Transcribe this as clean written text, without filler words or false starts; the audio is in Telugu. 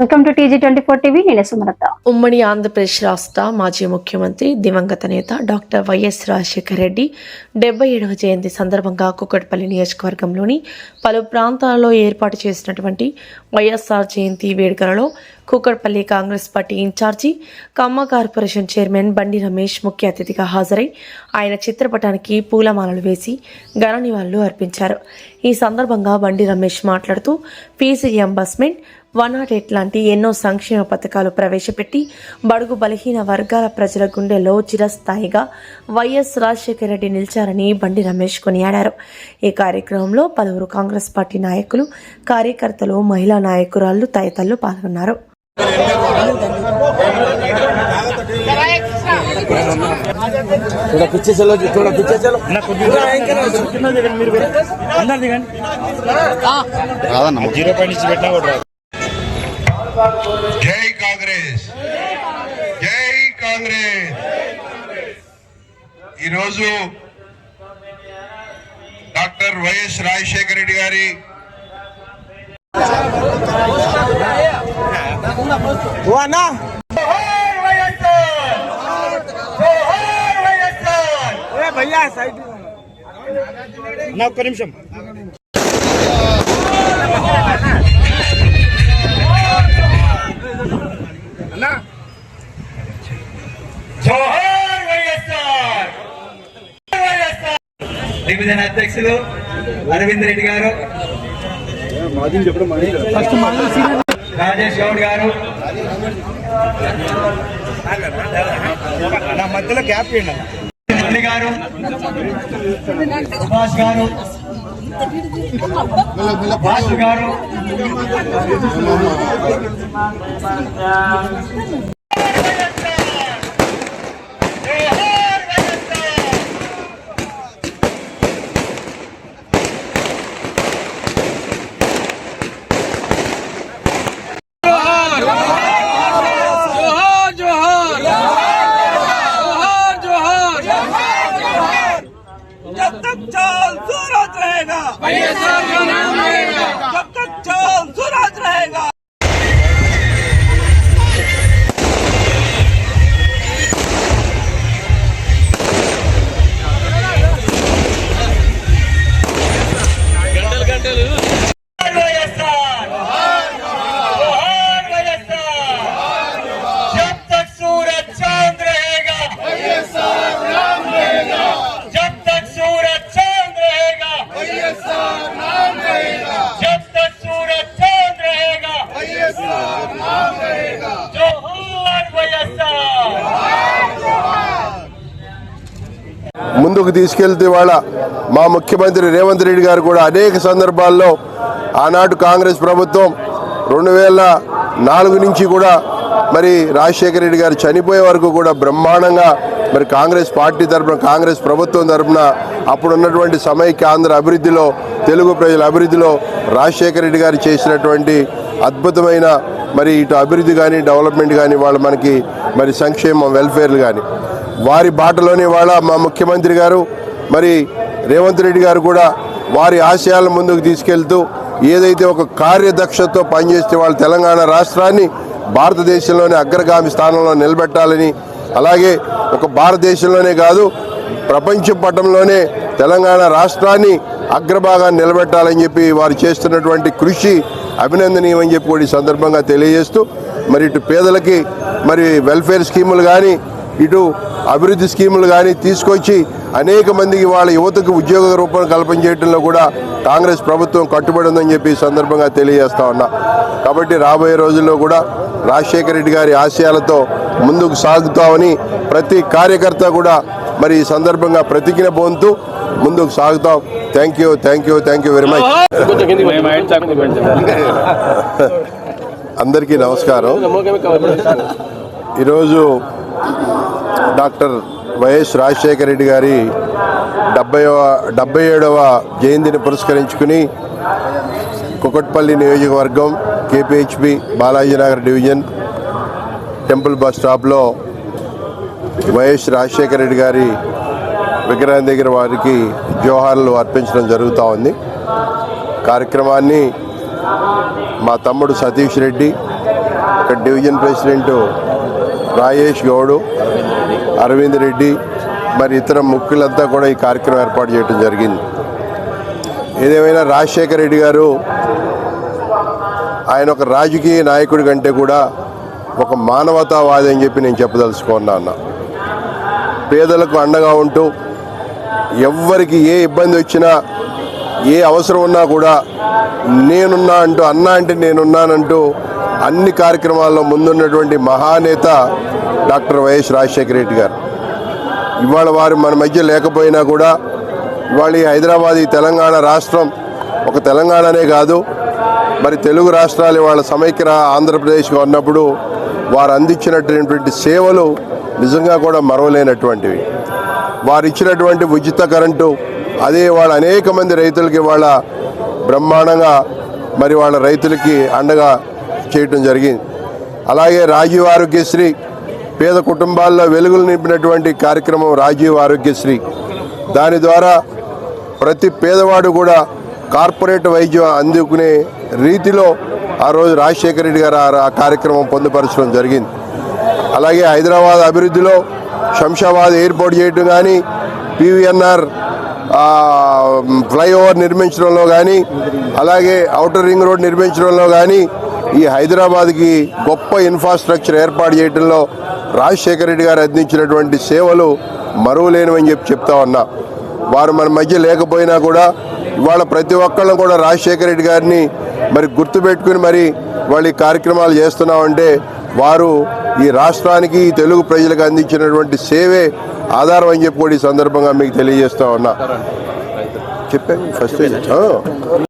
Welcome to TG24 TV. నేను సుమలత. ఉమ్మడి ఆంధ్రప్రదేశ్ రాష్ట్ర మాజీ ముఖ్యమంత్రి దివంగత నేత డాక్టర్ వైఎస్ రాజశేఖర రెడ్డి 77వ జయంతి సందర్భంగా కూకట్పల్లి నియోజకవర్గంలోని పలు ప్రాంతాలలో ఏర్పాటు చేసినటువంటి వైఎస్ఆర్ జయంతి వేడుకలలో కూకట్పల్లి కాంగ్రెస్ పార్టీ ఇన్ఛార్జి కమ్మ కార్పొరేషన్ చైర్మన్ బండి రమేష్ ముఖ్య అతిథిగా హాజరై ఆయన చిత్రపటానికి పూలమాలలు వేసి ఘన నివాళులు అర్పించారు. ఈ సందర్భంగా బండి రమేష్ మాట్లాడుతూ ఫీజు రియంబర్స్మెంట్ 108 లాంటి ఎన్నో సంక్షేమ పథకాలు ప్రవేశపెట్టి బడుగు బలహీన వర్గాల ప్రజల గుండెల్లో చిరస్థాయిగా వైఎస్ రాజశేఖర రెడ్డి నిలిచారని బండి రమేష్ కొనియాడారు. ఈ కార్యక్రమంలో పలువురు కాంగ్రెస్ పార్టీ నాయకులు, కార్యకర్తలు, మహిళా నాయకురాళ్లు తదితరులు పాల్గొన్నారు. జై కాంగ్రెస్, జై కాంగ్రెస్. ఈరోజు డాక్టర్ వైఎస్ రాజశేఖర రెడ్డి గారి ఒక్క నిమిషం డివిజన్ అధ్యక్షులు అరవింద్ రెడ్డి గారు, రాజేష్ గౌడ్ గారు, నా మధ్యలో గ్యాప్ మురళి గారు, సుభాష్ గారు, బాసు గారు, ముందుకు తీసుకెళ్తే వాళ్ళ మా ముఖ్యమంత్రి రేవంత్ రెడ్డి గారు కూడా అనేక సందర్భాల్లో ఆనాడు కాంగ్రెస్ ప్రభుత్వం 2004 నుంచి కూడా మరి రాజశేఖర రెడ్డి గారు చనిపోయే వరకు కూడా బ్రహ్మాండంగా మరి కాంగ్రెస్ పార్టీ తరఫున, కాంగ్రెస్ ప్రభుత్వం తరఫున అప్పుడున్నటువంటి సమైక్య ఆంధ్ర అభివృద్ధిలో, తెలుగు ప్రజల అభివృద్ధిలో రాజశేఖర రెడ్డి గారు చేసినటువంటి అద్భుతమైన మరి ఇటు అభివృద్ధి కానీ, డెవలప్మెంట్ కానీ, వాళ్ళు మనకి మరి సంక్షేమం, వెల్ఫేర్లు కానీ వారి బాటలోనే వాళ్ళ మా ముఖ్యమంత్రి గారు మరి రేవంత్ రెడ్డి గారు కూడా వారి ఆశయాలను ముందుకు తీసుకెళ్తూ ఏదైతే ఒక కార్యదక్షతతో పనిచేస్తే వాళ్ళు తెలంగాణ రాష్ట్రాన్ని భారతదేశంలోనే అగ్రగామి స్థానంలో నిలబెట్టాలని, అలాగే ఒక భారతదేశంలోనే కాదు ప్రపంచ పటంలోనే తెలంగాణ రాష్ట్రాన్ని అగ్రభాగాన్ని నిలబెట్టాలని చెప్పి వారు చేస్తున్నటువంటి కృషి అభినందనీయమని చెప్పి కూడా ఈ సందర్భంగా తెలియజేస్తూ మరి ఇటు పేదలకి మరి వెల్ఫేర్ స్కీములు కానీ, ఇటు అభివృద్ధి స్కీములు కానీ తీసుకొచ్చి అనేక మందికి వాళ్ళ యువతకు ఉద్యోగ రూపం కల్పన చేయడంలో కూడా కాంగ్రెస్ ప్రభుత్వం కట్టుబడి ఉందని చెప్పి ఈ సందర్భంగా తెలియజేస్తా ఉన్నా. కాబట్టి రాబోయే రోజుల్లో కూడా రాజశేఖర రెడ్డి గారి ఆశయాలతో ముందుకు సాగుతామని ప్రతి కార్యకర్త కూడా మరి ఈ సందర్భంగా ప్రతిజ్ఞ పొందుతూ ముందుకు సాగుతాం. Thank you, thank you, thank you very much. అందరికీ నమస్కారం. ఈరోజు డాక్టర్ వైఎస్ రాజశేఖర రెడ్డి గారి 77వ జయంతిని పురస్కరించుకుని కూకట్పల్లి నియోజకవర్గం KPHB Balajinagar division temple bus స్టాప్లో వైఎస్ రాజశేఖర రెడ్డి గారి విగ్రహం దగ్గర వారికి జోహార్లు అర్పించడం జరుగుతూ ఉంది. కార్యక్రమాన్ని మా తమ్ముడు సతీష్ రెడ్డి, ఇక్కడ డివిజన్ ప్రెసిడెంట్ రాజేష్ గౌడ్, అరవింద్ రెడ్డి, మరి ఇతర ముఖ్యులంతా కూడా ఈ కార్యక్రమం ఏర్పాటు చేయడం జరిగింది. ఏదేమైనా రాజశేఖర రెడ్డి గారు ఆయన ఒక రాజకీయ నాయకుడి కంటే కూడా ఒక మానవతావాది అని చెప్పి నేను చెప్పదలుచుకున్నా. పేదలకు అండగా ఉంటూ ఎవ్వరికి ఏ ఇబ్బంది వచ్చినా ఏ అవసరం ఉన్నా కూడా నేనున్నా అంటూ, అన్నా అంటే నేనున్నానంటూ అన్ని కార్యక్రమాల్లో ముందున్నటువంటి మహానేత డాక్టర్ వైఎస్ రాజశేఖర రెడ్డి గారు. ఇవాళ వారు మన మధ్య లేకపోయినా కూడా ఇవాళ ఈ హైదరాబాద్, ఈ తెలంగాణ రాష్ట్రం ఒక తెలంగాణనే కాదు, మరి తెలుగు రాష్ట్రాలు వాళ్ళ సమైక్య ఆంధ్రప్రదేశ్గా ఉన్నప్పుడు వారు అందించినటువంటి సేవలు నిజంగా కూడా మరవలేనటువంటివి. వారు ఇచ్చినటువంటి ఉచిత కరెంటు, అదే వాళ్ళ అనేక మంది రైతులకి వాళ్ళ బ్రహ్మాండంగా మరి వాళ్ళ రైతులకి అండగా చేయటం జరిగింది. అలాగే రాజీవ్ ఆరోగ్యశ్రీ, పేద కుటుంబాల్లో వెలుగులు నింపినటువంటి కార్యక్రమం రాజీవ్ ఆరోగ్యశ్రీ. దాని ద్వారా ప్రతి పేదవాడు కూడా కార్పొరేట్ వైద్యం అందుకునే రీతిలో ఆ రోజు రాజశేఖర రెడ్డి గారు ఆ కార్యక్రమం పొందుపరచడం జరిగింది. అలాగే హైదరాబాద్ అభివృద్ధిలో శంషాబాద్ ఎయిర్పోర్ట్ చేయటం కానీ, పివిఎన్ఆర్ ఫ్లైఓవర్ నిర్మించడంలో కానీ, అలాగే ఔటర్ రింగ్ రోడ్ నిర్మించడంలో కానీ, ఈ హైదరాబాద్కి గొప్ప ఇన్ఫ్రాస్ట్రక్చర్ ఏర్పాటు చేయడంలో రాజశేఖర రెడ్డి గారు అందించినటువంటి సేవలు మరువలేనివని చెప్తా ఉన్నా. వారు మన మధ్య లేకపోయినా కూడా ఇవాళ ప్రతి ఒక్కళ్ళం కూడా రాజశేఖర రెడ్డి గారిని మరి గుర్తుపెట్టుకుని మరి వాళ్ళు ఈ కార్యక్రమాలు చేస్తున్నామంటే వారు ఈ రాష్ట్రానికి, ఈ తెలుగు ప్రజలకు అందించినటువంటి సేవే ఆధారం అని చెప్పి కూడా ఈ సందర్భంగా మీకు తెలియజేస్తా ఉన్నా. చెప్పాను ఫస్ట్.